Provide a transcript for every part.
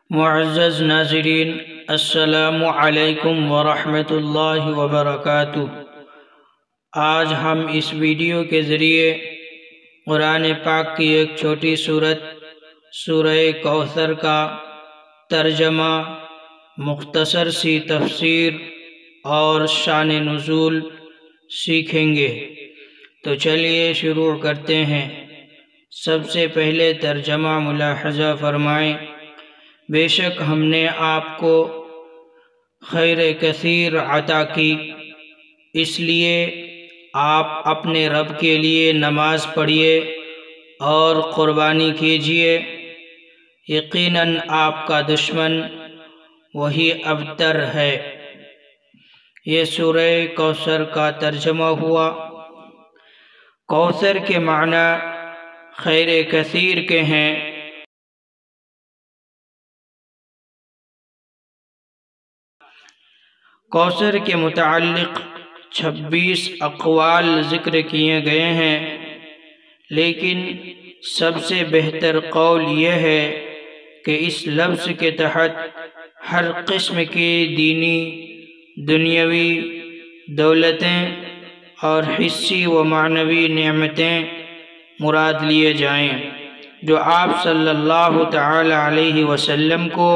معزز ناظرین، السلام علیکم ورحمۃ اللہ وبرکاتہ۔ آج ہم اس ویڈیو کے ذریعے قرآن پاک کی ایک چھوٹی سورت سورہ کوثر کا ترجمہ، مختصر سی تفسیر اور شان نزول سیکھیں گے۔ تو چلیے شروع کرتے ہیں۔ سب سے پہلے ترجمہ ملاحظہ فرمائیں۔ بے شک ہم نے آپ کو خیر کثیر عطا کی، اس لیے آپ اپنے رب کے لیے نماز پڑھیے اور قربانی کیجیے۔ یقیناً آپ کا دشمن وہی ابتر ہے۔ یہ سورہ کوثر کا ترجمہ ہوا۔ کوثر کے معنی خیر کثیر کے ہیں۔ کوثر کے متعلق 26 اقوال ذکر کیے گئے ہیں، لیکن سب سے بہتر قول یہ ہے کہ اس لفظ کے تحت ہر قسم کی دینی، دنیاوی دولتیں اور حسی و معنوی نعمتیں مراد لیے جائیں جو آپ صلی اللہ تعالی علیہ وسلم کو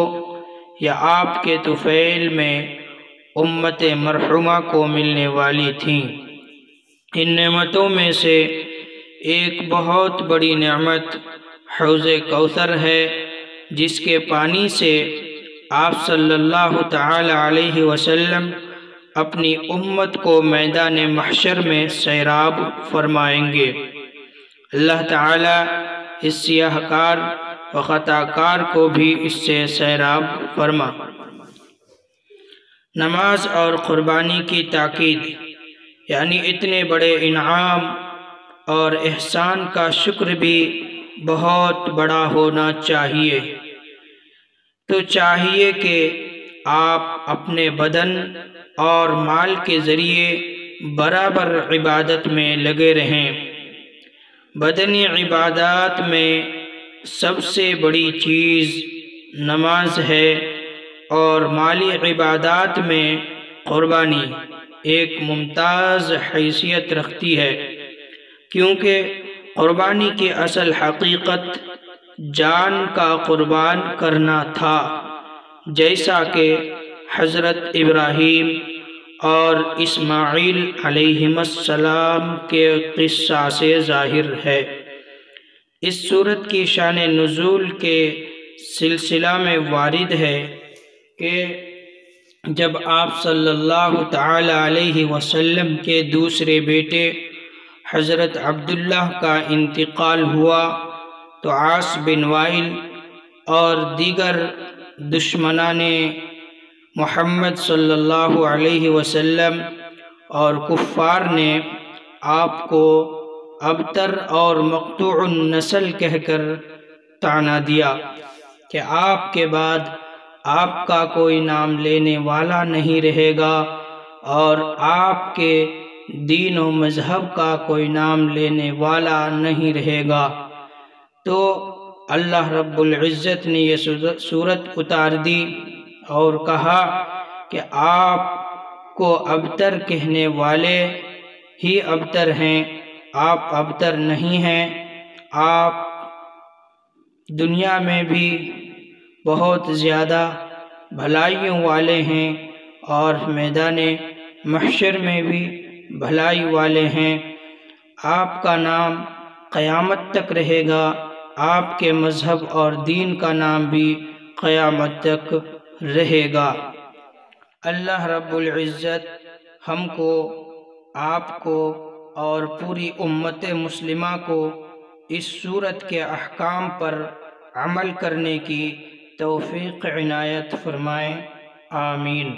یا آپ کے طفیل میں امت مرحومہ کو ملنے والی تھیں۔ ان نعمتوں میں سے ایک بہت بڑی نعمت حوض کوثر ہے، جس کے پانی سے آپ صلی اللہ تعالی علیہ وسلم اپنی امت کو میدان محشر میں سیراب فرمائیں گے۔ اللہ تعالی اس سیاہ کار و خطا کار کو بھی اس سے سیراب فرما۔ نماز اور قربانی کی تاکید، یعنی اتنے بڑے انعام اور احسان کا شکر بھی بہت بڑا ہونا چاہیے۔ تو چاہیے کہ آپ اپنے بدن اور مال کے ذریعے برابر عبادت میں لگے رہیں۔ بدنی عبادات میں سب سے بڑی چیز نماز ہے اور مالی عبادات میں قربانی ایک ممتاز حیثیت رکھتی ہے، کیونکہ قربانی کی اصل حقیقت جان کا قربان کرنا تھا، جیسا کہ حضرت ابراہیم اور اسماعیل علیہ السلام کے قصہ سے ظاہر ہے۔ اس سورت کی شان نزول کے سلسلہ میں وارد ہے کہ جب آپ صلی اللہ تعالی علیہ وسلم کے دوسرے بیٹے حضرت عبداللہ کا انتقال ہوا تو عاص بن وائل اور دیگر دشمنان محمد صلی اللہ علیہ وسلم اور کفار نے آپ کو ابتر اور مقطوع النسل کہہ کر طعنہ دیا کہ آپ کے بعد آپ کا کوئی نام لینے والا نہیں رہے گا اور آپ کے دین و مذہب کا کوئی نام لینے والا نہیں رہے گا۔ تو اللہ رب العزت نے یہ سورت اتار دی اور کہا کہ آپ کو ابتر کہنے والے ہی ابتر ہیں، آپ ابتر نہیں ہیں۔ آپ دنیا میں بھی بہت زیادہ بھلائیوں والے ہیں اور میدان محشر میں بھی بھلائی والے ہیں۔ آپ کا نام قیامت تک رہے گا، آپ کے مذہب اور دین کا نام بھی قیامت تک رہے گا۔ اللہ رب العزت ہم کو، آپ کو اور پوری امت مسلمہ کو اس سورت کے احکام پر عمل کرنے کی توفیق عنایت فرمائے، آمین۔